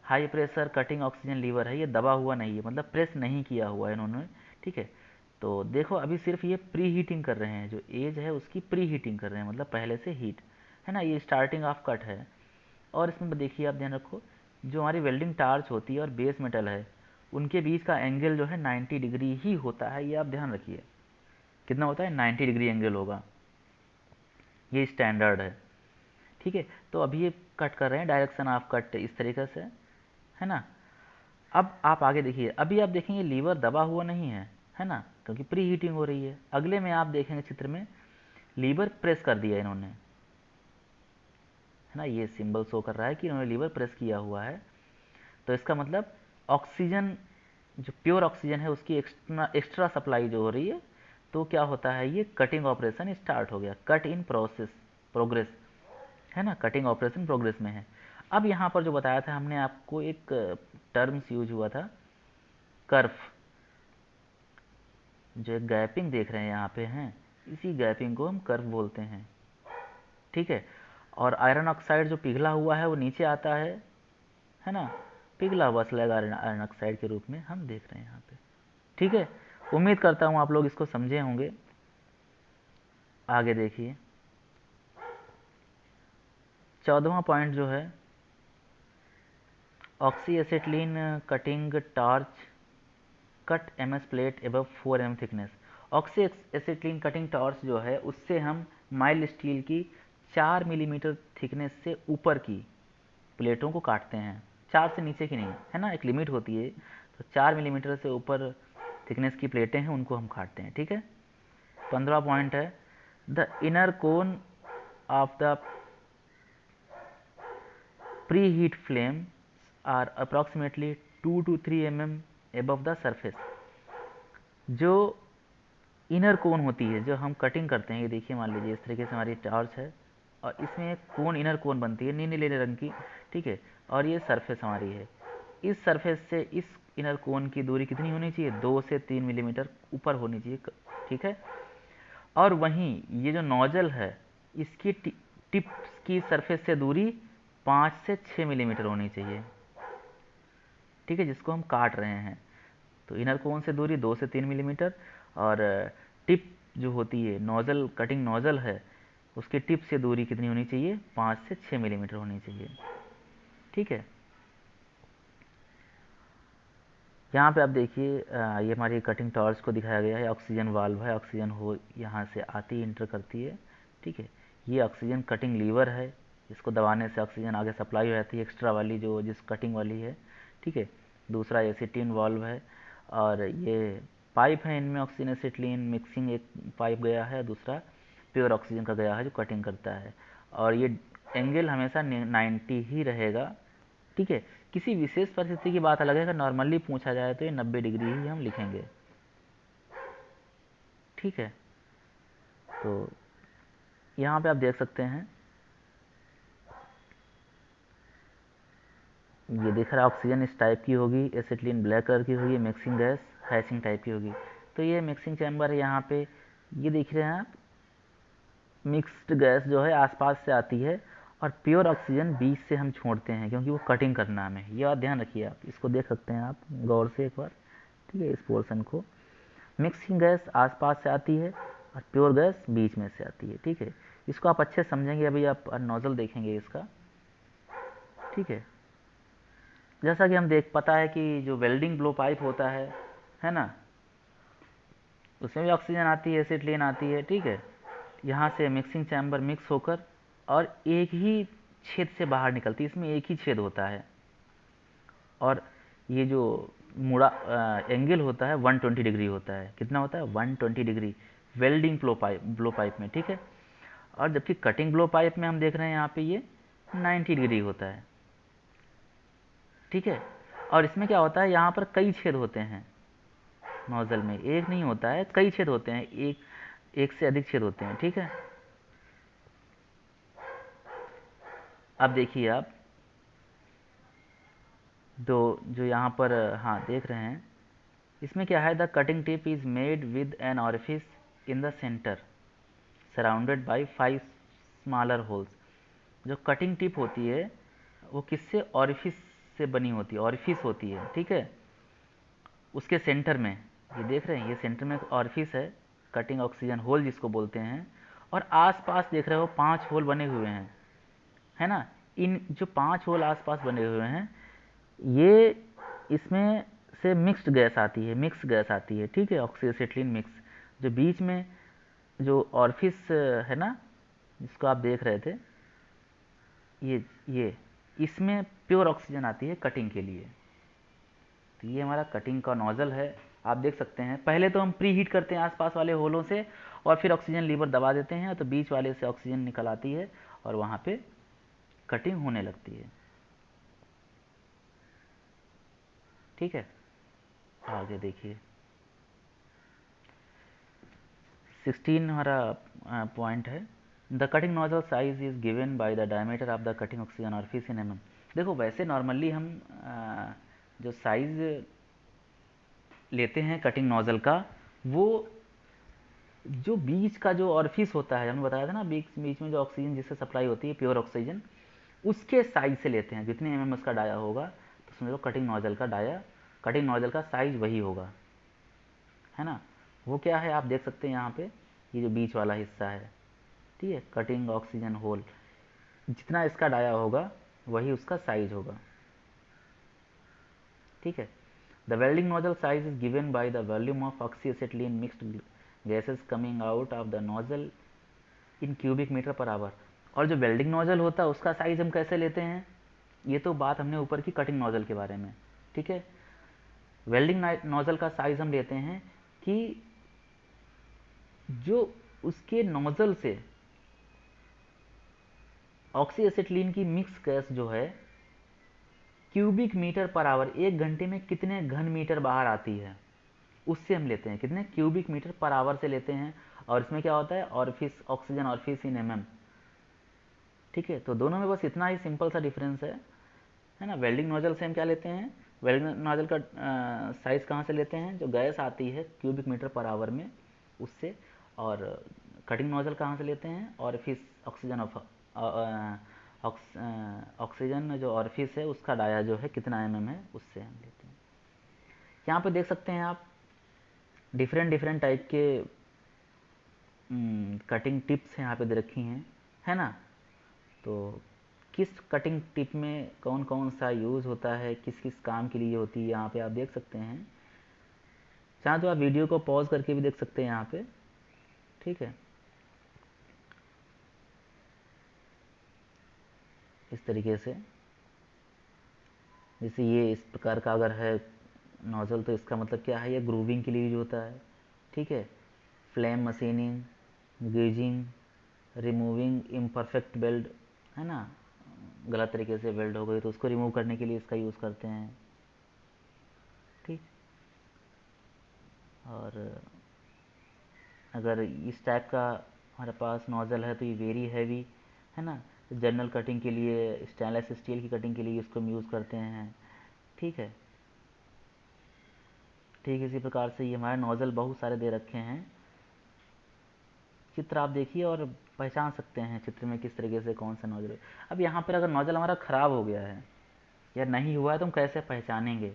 high pressure cutting oxygen lever है, ये दबा हुआ नहीं है, मतलब प्रेस नहीं किया हुआ है इन्होंने। ठीक है, तो देखो अभी सिर्फ ये प्री हीटिंग कर रहे हैं, जो एज है उसकी प्री हीटिंग कर रहे हैं, मतलब पहले से हीट है ना, ये स्टार्टिंग ऑफ कट है। और इसमें देखिए आप ध्यान रखो, जो हमारी वेल्डिंग टार्च होती है और बेस मेटल है, उनके बीच का एंगल जो है 90 डिग्री ही होता है, ये आप ध्यान रखिए। कितना होता है, 90 डिग्री एंगल होगा, ये स्टैंडर्ड है। ठीक है, तो अभी ये कट कर रहे हैं, डायरेक्शन ऑफ कट इस तरीके से है ना। अब आप आगे देखिए, अभी आप देखेंगे लीवर दबा हुआ नहीं है ना, क्योंकि प्री हीटिंग हो रही है। अगले में आप देखेंगे चित्र में लीवर प्रेस कर दिया इन्होंने, है ना, ये सिंबल शो कर रहा है कि इन्होंने लीवर प्रेस किया हुआ है। तो इसका मतलब ऑक्सीजन, जो प्योर ऑक्सीजन है उसकी एक्स्ट्रा सप्लाई जो हो रही है, तो क्या होता है, ये कटिंग ऑपरेशन स्टार्ट हो गया, कट इन प्रोग्रेस, है ना, कटिंग ऑपरेशन प्रोग्रेस में है। अब यहाँ पर जो बताया था हमने आपको, एक टर्म्स यूज हुआ था, कर्व, जो एक गैपिंग देख रहे हैं यहाँ पे हैं, इसी गैपिंग को हम कर्व बोलते हैं। ठीक है, और आयरन ऑक्साइड जो पिघला हुआ है वो नीचे आता है ना, पिघला हुआ स्लैग आयरन ऑक्साइड के रूप में हम देख रहे हैं यहाँ पे। ठीक है, उम्मीद करता हूँ आप लोग इसको समझे होंगे। आगे देखिए 14वां पॉइंट जो है, oxy acetylene cutting torch cut MS plate above 4 mm thickness. Oxy acetylene cutting torch जो है, उससे हम माइल्ड स्टील की 4 मिलीमीटर थिकनेस से ऊपर की प्लेटों को काटते हैं, 4 से नीचे की नहीं, है ना, एक लिमिट होती है, तो 4 मिलीमीटर से ऊपर थिकनेस की प्लेटें हैं उनको हम काटते हैं। ठीक है, 15वां पॉइंट है, the inner cone of the pre heat flame are approximately 2 to 3 mm above the surface. जो इनर कोन होती है, जो हम कटिंग करते हैं, ये देखिए मान लीजिए इस तरीके से हमारी टॉर्च है और इसमें एक कोन, इनर कोन बनती है नीले नीले रंग की, ठीक है, और ये सरफेस हमारी है। इस सरफेस से इस इनर कोन की दूरी कितनी होनी चाहिए? 2 से 3 मिलीमीटर ऊपर होनी चाहिए, ठीक है। और वहीं ये जो नोजल है, इसकी टिप की सरफेस से दूरी 5 से 6 मिलीमीटर होनी चाहिए, ठीक है, जिसको हम काट रहे हैं। तो इनर कोन से दूरी 2 से 3 मिलीमीटर, और टिप जो होती है, नोजल, कटिंग नोजल है, उसकी टिप से दूरी कितनी होनी चाहिए? 5 से 6 मिलीमीटर होनी चाहिए, ठीक है। यहाँ पे आप देखिए, ये हमारी कटिंग टॉर्च को दिखाया गया है। ऑक्सीजन वाल्व है, ऑक्सीजन हो यहाँ से आती है, इंटर करती है, ठीक है। ये ऑक्सीजन कटिंग लीवर है, इसको दबाने से ऑक्सीजन आगे सप्लाई हो जाती है, एक्स्ट्रा वाली जो जिस कटिंग वाली है, ठीक है। दूसरा एसिटिन वाल्व है, और ये पाइप है, इनमें ऑक्सीजन एसिटिलीन मिक्सिंग एक पाइप गया है, दूसरा प्योर ऑक्सीजन का गया है जो कटिंग करता है। और ये एंगल हमेशा 90 ही रहेगा, ठीक है। किसी विशेष परिस्थिति की बात अलग है, अगर नॉर्मली पूछा जाए तो ये 90 डिग्री ही हम लिखेंगे, ठीक है। तो यहाँ पे आप देख सकते हैं, ये दिख रहा है ऑक्सीजन इस टाइप की होगी, एसिटिलीन ब्लैक कलर की होगी, मिक्सिंग गैस हैचिंग टाइप की होगी। तो ये मिक्सिंग चैम्बर है, यहाँ पे ये देख रहे हैं आप, मिक्स्ड गैस जो है आसपास से आती है, और प्योर ऑक्सीजन बीच से हम छोड़ते हैं, क्योंकि वो कटिंग करना हमें, ये बात ध्यान रखिए। आप इसको देख सकते हैं आप गौर से एक बार, ठीक है, इस पोर्शन को। मिक्सिंग गैस आसपास से आती है और प्योर गैस बीच में से आती है, ठीक है। इसको आप अच्छे समझेंगे, अभी आप नोजल देखेंगे इसका, ठीक है। जैसा कि हम देख पता है कि जो वेल्डिंग ब्लो पाइप होता है ना, उसमें भी ऑक्सीजन आती है, एसिटिलीन आती है, ठीक है। यहाँ से मिक्सिंग चैम्बर मिक्स होकर और एक ही छेद से बाहर निकलती है, इसमें एक ही छेद होता है, और ये जो मुड़ा एंगल होता है 120 डिग्री होता है। कितना होता है? 120 डिग्री वेल्डिंग ब्लो पाइप में, ठीक है। और जबकि कटिंग ब्लो पाइप में हम देख रहे हैं यहाँ पे ये 90 डिग्री होता है, ठीक है। और इसमें क्या होता है, यहाँ पर कई छेद होते हैं नोजल में, एक नहीं होता है, कई छेद होते हैं, एक से अधिक छेद होते हैं, ठीक है। अब देखिए आप जो यहाँ पर हाँ देख रहे हैं, इसमें क्या है, the cutting tip is made with an orifice in the centre surrounded by 5 smaller holes. जो कटिंग टिप होती है वो किससे? ऑरिफिस से बनी होती है, ऑरिफिस होती है, ठीक है। उसके सेंटर में, ये देख रहे हैं, ये सेंटर में ऑरिफिस है, कटिंग ऑक्सीजन होल जिसको बोलते हैं, और आसपास देख रहे हो 5 होल बने हुए हैं, है ना। इन जो 5 होल आसपास बने हुए हैं, ये इसमें से मिक्स्ड गैस आती है, मिक्स गैस आती है, ठीक है, ऑक्सीएसिटिलीन मिक्स। जो बीच में जो ऑरिफिस है ना, जिसको आप देख रहे थे, ये इसमें प्योर ऑक्सीजन आती है कटिंग के लिए। तो ये हमारा कटिंग का नोजल है, आप देख सकते हैं। पहले तो हम प्री हीट करते हैं आसपास वाले होलों से, और फिर ऑक्सीजन लीवर दबा देते हैं, तो बीच वाले से ऑक्सीजन निकल आती है और वहाँ पे कटिंग होने लगती है, ठीक है। आगे देखिए 16 हमारा पॉइंट है, the cutting nozzle size is given by the diameter of the cutting oxygen orifice in mm। देखो वैसे नॉर्मली हम जो साइज लेते हैं कटिंग नोजल का, वो जो बीच का जो ऑरिफिस होता है, हमने बताया था ना, बीच बीच में जो ऑक्सीजन जिससे सप्लाई होती है, प्योर ऑक्सीजन, उसके साइज से लेते हैं। जितने mm उसका डाया होगा, तो समझ लो कटिंग नोजल का डाया, कटिंग नोजल का साइज वही होगा, है ना। वो क्या है आप देख सकते हैं यहाँ पे, ये जो बीच वाला हिस्सा है, ठीक है, कटिंग ऑक्सीजन होल, जितना इसका डाया होगा वही उसका साइज होगा, ठीक है। The welding nozzle size is given by the volume of oxyacetylene mixed gases coming out of the nozzle in cubic metre per hour. और जो वेल्डिंग नोजल होता है उसका साइज हम कैसे लेते हैं, ये तो बात हमने ऊपर की कटिंग नोजल के बारे में, ठीक है। वेल्डिंग नोजल का साइज हम लेते हैं कि जो उसके नोजल से ऑक्सीएसिटिलीन की मिक्स गैस जो है क्यूबिक मीटर पर आवर, 1 घंटे में कितने घन मीटर बाहर आती है, उससे हम लेते हैं, कितने क्यूबिक मीटर पर आवर से लेते हैं। और इसमें क्या होता है, ऑरिफिस, ऑक्सीजन ऑरिफिस इन एमएम। ठीक है, तो दोनों में बस इतना ही सिंपल सा डिफरेंस है ना। वेल्डिंग नोजल से हम क्या लेते हैं, वेल्डिंग नोजल का साइज़ कहाँ से लेते हैं, जो गैस आती है क्यूबिक मीटर पर आवर में उससे। और कटिंग नोजल कहाँ से लेते हैं, ऑरिफिस, ऑक्सीजन ऑफ ऑक्सीजन जो ऑरिफिस है उसका डाया जो है कितना एमएम है, उससे हम लेते हैं। यहाँ पे देख सकते हैं आप डिफरेंट डिफरेंट टाइप के कटिंग टिप्स यहाँ पे दे रखी हैं, है ना। तो किस कटिंग टिप में कौन कौन सा यूज़ होता है, किस किस काम के लिए होती है, यहाँ पे आप देख सकते हैं। चाहे तो आप वीडियो को पॉज करके भी देख सकते हैं यहाँ पे, ठीक है। इस तरीके से, जैसे ये इस प्रकार का अगर है नोजल, तो इसका मतलब क्या है, ये ग्रूविंग के लिए यूज होता है, ठीक है। Flame machining, gouging, removing imperfect weld, है ना, गलत तरीके से वेल्ड हो गई तो उसको रिमूव करने के लिए इसका यूज़ करते हैं, ठीक। और अगर इस टाइप का हमारे पास नोज़ल है तो ये वेरी हैवी, है ना। जनरल कटिंग के लिए, स्टेनलेस स्टील की कटिंग के लिए इसको हम यूज़ करते हैं, ठीक है। ठीक इसी प्रकार से ये हमारे नोज़ल बहुत सारे दे रखे हैं। चित्र आप देखिए और पहचान सकते हैं चित्र में किस तरीके से कौन सा नोज़ल है। अब यहाँ पर अगर नोज़ल हमारा ख़राब हो गया है या नहीं हुआ है तो हम कैसे पहचानेंगे,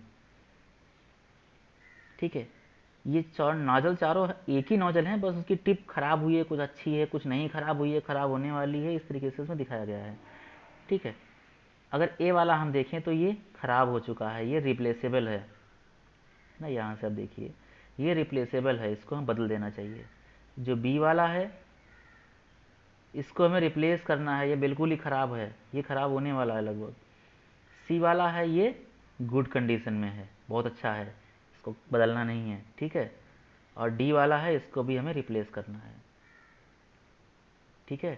ठीक है। ये नोजल चारों एक ही नोजल है, बस उसकी टिप खराब हुई है, कुछ अच्छी है, कुछ नहीं खराब हुई है, खराब होने वाली है, इस तरीके से उसमें दिखाया गया है, ठीक है। अगर ए वाला हम देखें तो ये खराब हो चुका है, ये रिप्लेसेबल है ना। यहाँ से आप देखिए ये रिप्लेसेबल है, इसको हम बदल देना चाहिए। जो बी वाला है इसको हमें रिप्लेस करना है, ये बिल्कुल ही ख़राब है, ये ख़राब होने वाला है लगभग। सी वाला है ये गुड कंडीशन में है, बहुत अच्छा है, इसको बदलना नहीं है, ठीक है। और डी वाला है, इसको भी हमें रिप्लेस करना है, ठीक है।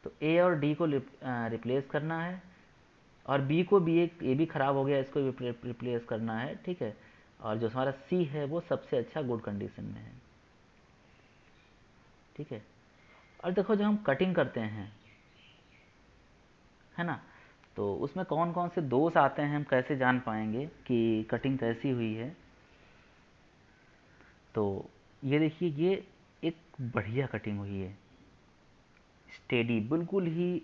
तो ए और डी को रिप्लेस करना है, और बी को भी, एक ए भी ख़राब हो गया, इसको भी रिप्लेस करना है, ठीक है। और जो हमारा सी है वो सबसे अच्छा गुड कंडीशन में है, ठीक है। और देखो जब हम कटिंग करते हैं, है ना, तो उसमें कौन कौन से दोष आते हैं, हम कैसे जान पाएंगे कि कटिंग कैसी हुई है। तो ये देखिए, ये एक बढ़िया कटिंग हुई है, स्टेडी, बिल्कुल ही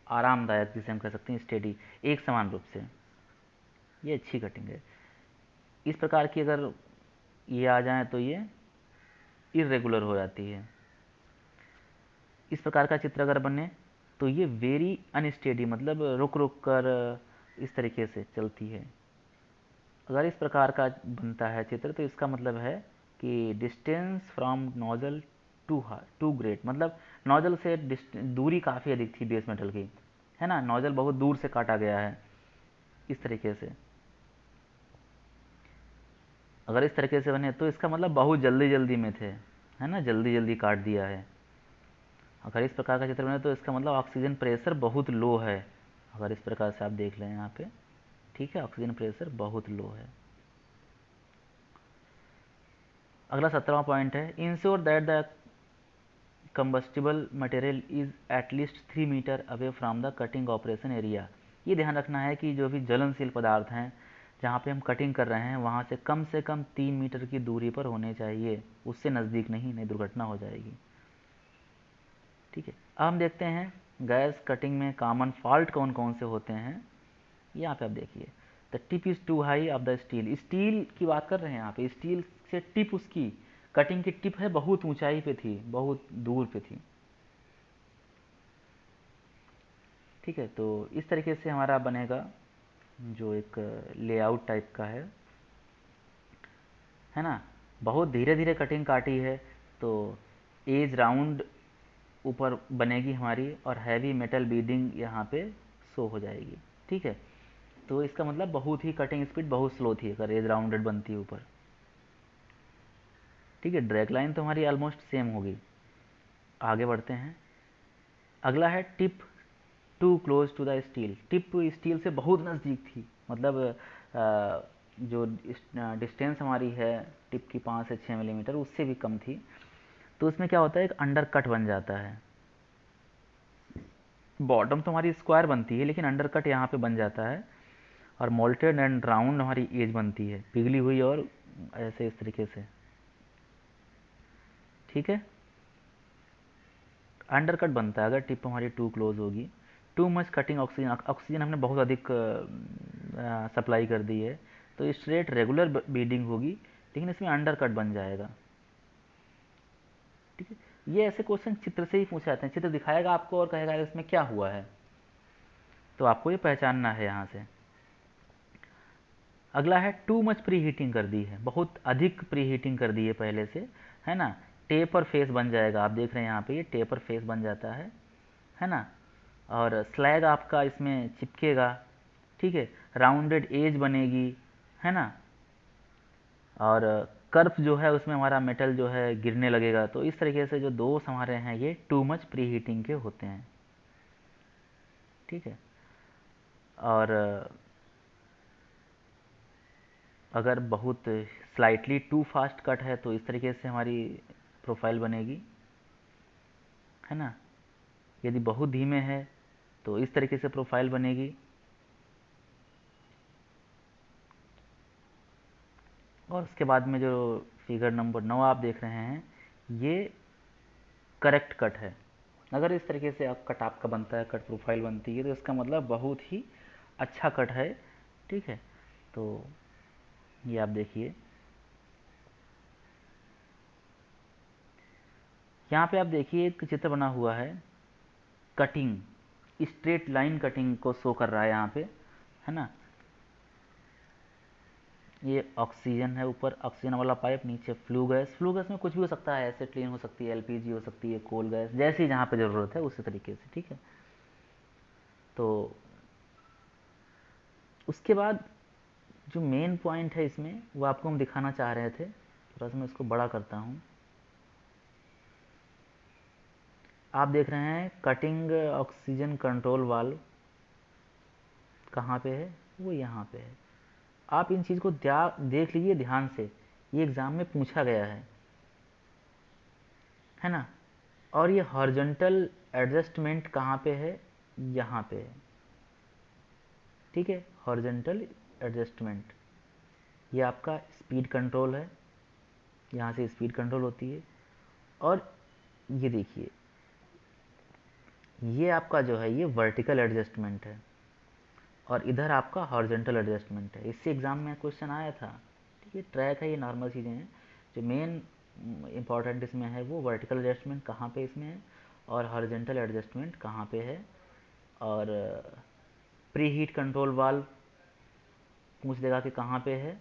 आरामदायक, जिसे हम कह सकते हैं स्टेडी, एक समान रूप से, ये अच्छी कटिंग है। इस प्रकार की अगर ये आ जाए तो ये इरेगुलर हो जाती है। इस प्रकार का चित्र अगर बने तो ये वेरी अनस्टेडी, मतलब रुक रुक कर इस तरीके से चलती है। अगर इस प्रकार का बनता है चित्र तो इसका मतलब है कि distance from nozzle too great, मतलब नोजल से दूरी काफ़ी अधिक थी बेस मेटल की, है ना, नोजल बहुत दूर से काटा गया है, इस तरीके से। अगर इस तरीके से बने तो इसका मतलब बहुत जल्दी जल्दी में थे, है ना, जल्दी जल्दी काट दिया है। अगर इस प्रकार का चित्र बने तो इसका मतलब ऑक्सीजन प्रेशर बहुत लो है। अगर इस प्रकार से आप देख लें यहाँ पे, ठीक है, ऑक्सीजन प्रेशर बहुत लो है। अगला 17वां पॉइंट है, ensure that the combustible material is at least 3 metre away from the cutting operation area. ये ध्यान रखना है कि जो भी ज्वलनशील पदार्थ हैं जहाँ पे हम कटिंग कर रहे हैं वहाँ से कम 3 मीटर की दूरी पर होने चाहिए, उससे नज़दीक नहीं दुर्घटना हो जाएगी, ठीक है। अब हम देखते हैं गैस कटिंग में कॉमन फॉल्ट कौन कौन से होते हैं। यहाँ पे आप देखिए, the tip is too high of the steel, steel की बात कर रहे हैं यहाँ पे, स्टील से टिप, उसकी कटिंग की टिप है बहुत ऊंचाई पे थी, बहुत दूर पे थी, ठीक है। तो इस तरीके से हमारा बनेगा जो एक लेआउट टाइप का है ना। बहुत धीरे धीरे कटिंग काटी है तो एज राउंड ऊपर बनेगी हमारी, और हैवी मेटल बीडिंग यहाँ पे शो हो जाएगी, ठीक है। तो इसका मतलब बहुत ही कटिंग स्पीड बहुत स्लो थी अगर एज राउंडेड बनती है ऊपर, ठीक है। ड्रैग लाइन तो हमारी ऑलमोस्ट सेम होगी। आगे बढ़ते हैं, अगला है tip two close to the steel, tip steel से बहुत नज़दीक थी, मतलब जो डिस्टेंस हमारी है टिप की 5 से 6 मिलीमीटर उससे भी कम थी। तो उसमें क्या होता है, एक अंडर कट बन जाता है। बॉटम तो हमारी स्क्वायर बनती है लेकिन अंडर कट यहाँ पे बन जाता है, और मोल्टेड एंड राउंड हमारी एज बनती है, पिघली हुई और ऐसे इस तरीके से। ठीक है, अंडर कट बनता है अगर टिप हमारी टू क्लोज होगी। Too much cutting oxygen, oxygen हमने बहुत अधिक सप्लाई कर दी है, तो स्ट्रेट रेगुलर बीडिंग होगी लेकिन इसमें अंडर कट बन जाएगा। ठीक है, ये ऐसे क्वेश्चन चित्र से ही पूछे जाते हैं, चित्र दिखाएगा आपको और कहेगा इसमें क्या हुआ है, तो आपको ये पहचानना है यहाँ से। अगला है टू मच प्री हीटिंग कर दी है, बहुत अधिक प्री हीटिंग कर दी है पहले से, है ना। टेपर फेस बन जाएगा, आप देख रहे हैं यहाँ पे ये टेपर फेस बन जाता है ना। और स्लैग आपका इसमें चिपकेगा, ठीक है, राउंडेड एज बनेगी, है ना। और कर्व जो है उसमें हमारा मेटल जो है गिरने लगेगा। तो इस तरीके से जो दोष हमारे हैं ये टू मच प्री हीटिंग के होते हैं। ठीक है, और अगर बहुत स्लाइटली टू फास्ट कट है तो इस तरीके से हमारी प्रोफाइल बनेगी, है ना। यदि बहुत धीमे है तो इस तरीके से प्रोफाइल बनेगी। और उसके बाद में जो फिगर नंबर 9 आप देख रहे हैं ये करेक्ट कट है। अगर इस तरीके से आप कट आपका बनता है, कट प्रोफाइल बनती है, तो इसका मतलब बहुत ही अच्छा कट है। ठीक है, तो ये आप देखिए, यहाँ पे आप देखिए एक चित्र बना हुआ है, कटिंग स्ट्रेट लाइन कटिंग को शो कर रहा है यहाँ पे, है ना। ये ऑक्सीजन है, ऊपर ऑक्सीजन वाला पाइप, नीचे फ्लू गैस। फ्लू गैस में कुछ भी हो सकता है, एसिटिलीन हो सकती है, एलपीजी हो सकती है, कोल गैस, जैसी जहाँ पे ज़रूरत है उसी तरीके से। ठीक है, तो उसके बाद जो मेन पॉइंट है इसमें वो आपको हम दिखाना चाह रहे थे, थोड़ा सा मैं इसको बड़ा करता हूँ। आप देख रहे हैं कटिंग ऑक्सीजन कंट्रोल वाल्व कहाँ पे है, वो यहाँ पे है। आप इन चीज़ को देख लीजिए ध्यान से, ये एग्ज़ाम में पूछा गया है ना। और ये हॉरिजॉन्टल एडजस्टमेंट कहाँ पे है, यहाँ पे है। ठीक है, हॉरिजॉन्टल एडजस्टमेंट, ये आपका स्पीड कंट्रोल है, यहाँ से स्पीड कंट्रोल होती है। और ये देखिए, ये आपका जो है ये वर्टिकल एडजस्टमेंट है, और इधर आपका हॉरिजॉन्टल एडजस्टमेंट है। इससे एग्ज़ाम में क्वेश्चन आया था। ठीक है, ट्रैक है, ये नॉर्मल चीज़ें हैं। जो मेन इंपॉर्टेंट इसमें है वो वर्टिकल एडजस्टमेंट कहाँ पे इसमें है, और हॉरिजॉन्टल एडजस्टमेंट कहाँ पे है। और प्री हीट कंट्रोल वाल्व पूछ देगा कि कहाँ पे है,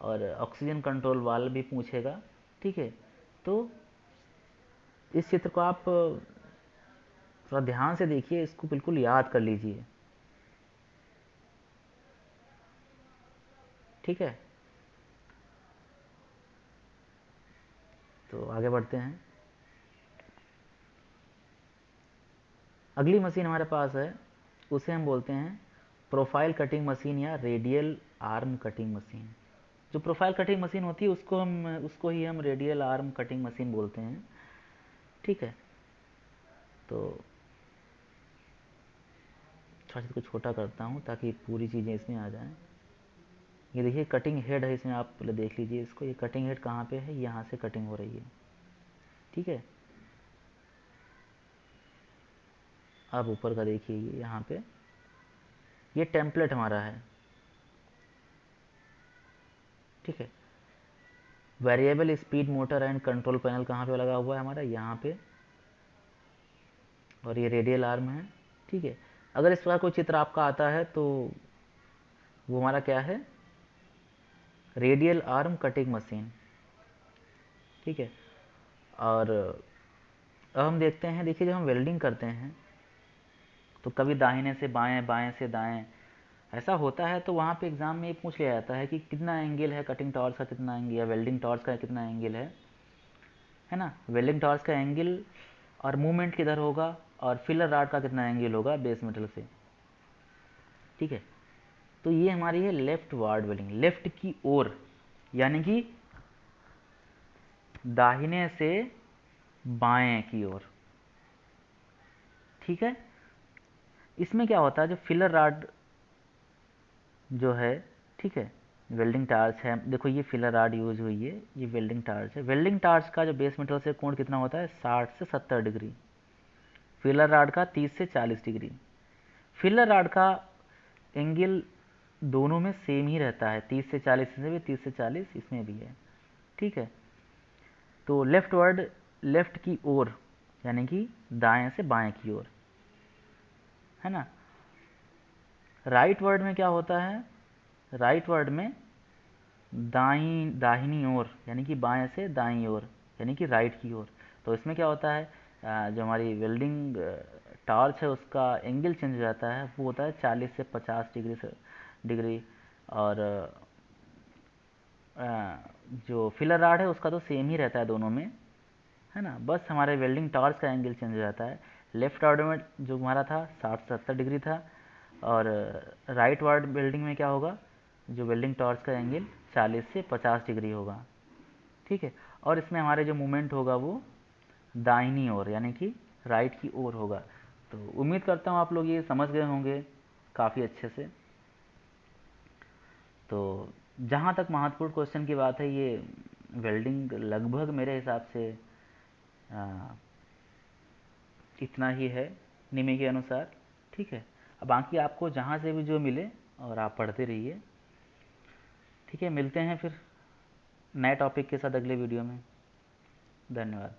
और ऑक्सीजन कंट्रोल वाल्व भी पूछेगा। ठीक है, तो इस चित्र को आप थोड़ा ध्यान से देखिए, इसको बिल्कुल याद कर लीजिए। ठीक है, तो आगे बढ़ते हैं। अगली मशीन हमारे पास है, उसे हम बोलते हैं प्रोफाइल कटिंग मशीन या रेडियल आर्म कटिंग मशीन। जो प्रोफाइल कटिंग मशीन होती है उसको ही हम रेडियल आर्म कटिंग मशीन बोलते हैं। ठीक है, तो थोड़ा सा इसको छोटा करता हूँ ताकि पूरी चीज़ें इसमें आ जाएं। ये देखिए कटिंग हेड है, इसमें आप पहले देख लीजिए इसको, ये कटिंग हेड कहाँ पे है, यहाँ से कटिंग हो रही है। ठीक है, आप ऊपर का देखिए, ये यहाँ पे ये टेम्पलेट हमारा है। ठीक है, variable speed motor and control panel कहाँ पे लगा हुआ है हमारा, यहाँ पे, और ये रेडियल आर्म है। ठीक है, अगर इस प्रकार कोई चित्र आपका आता है तो वो हमारा क्या है, रेडियल आर्म कटिंग मशीन। ठीक है, और अब हम देखते हैं, देखिए जब हम वेल्डिंग करते हैं तो कभी दाहिने से बाएं, बाएं से दाएं ऐसा होता है, तो वहाँ पे एग्ज़ाम में ये पूछ लिया जाता है कि कितना एंगल है कटिंग टॉर्च का, कितना एंगल, या वेल्डिंग टॉर्च का कितना एंगल है ना। वेल्डिंग टॉर्च का एंगल और मूवमेंट किधर होगा, और फिलर राड का कितना एंगल होगा बेस मेटल से। ठीक है, तो ये हमारी है लेफ्ट वार्ड वेल्डिंग, लेफ्ट की ओर, यानी कि दाहिने से बाएं की ओर। ठीक है, इसमें क्या होता है, जो फिलर रॉड जो है, ठीक है, वेल्डिंग टार्च है, देखो ये फिलर रॉड यूज हुई है, ये वेल्डिंग टार्च है। वेल्डिंग टार्च का जो बेस मेटल से कोण कितना होता है, 60 से 70 डिग्री। फिलर रॉड का 30 से 40 डिग्री। फिलर रॉड का एंगल दोनों में सेम ही रहता है, 30 से 40, इसमें भी 30 से 40 इसमें भी है। ठीक है, तो लेफ्ट वर्ड लेफ्ट की ओर, यानी कि दाएं से बाएं की ओर, है ना। राइट वर्ड में क्या होता है, राइट वर्ड में दाहिनी ओर, यानी कि बाएं से दाईं ओर, यानी कि राइट की ओर। तो इसमें क्या होता है, जो हमारी वेल्डिंग टॉर्च है उसका एंगल चेंज हो जाता है, वो होता है 40 से 50 डिग्री। और जो फिलर रॉड है उसका तो सेम ही रहता है दोनों में, है ना, बस हमारे वेल्डिंग टॉर्च का एंगल चेंज हो जाता है। लेफ्ट वार्ड में जो हमारा था 60 से 70 डिग्री था, और राइट वार्ड वेल्डिंग में क्या होगा, जो वेल्डिंग टॉर्च का एंगल 40 से 50 डिग्री होगा। ठीक है, और इसमें हमारे जो मूवमेंट होगा वो दाहिनी ओर, यानी कि राइट की ओर होगा। तो उम्मीद करता हूँ आप लोग ये समझ गए होंगे काफ़ी अच्छे से। तो जहाँ तक महत्वपूर्ण क्वेश्चन की बात है, ये वेल्डिंग लगभग मेरे हिसाब से इतना ही है निमी के अनुसार। ठीक है, अब बाकी आपको जहाँ से भी जो मिले और आप पढ़ते रहिए। ठीक है, मिलते हैं फिर नए टॉपिक के साथ अगले वीडियो में। धन्यवाद।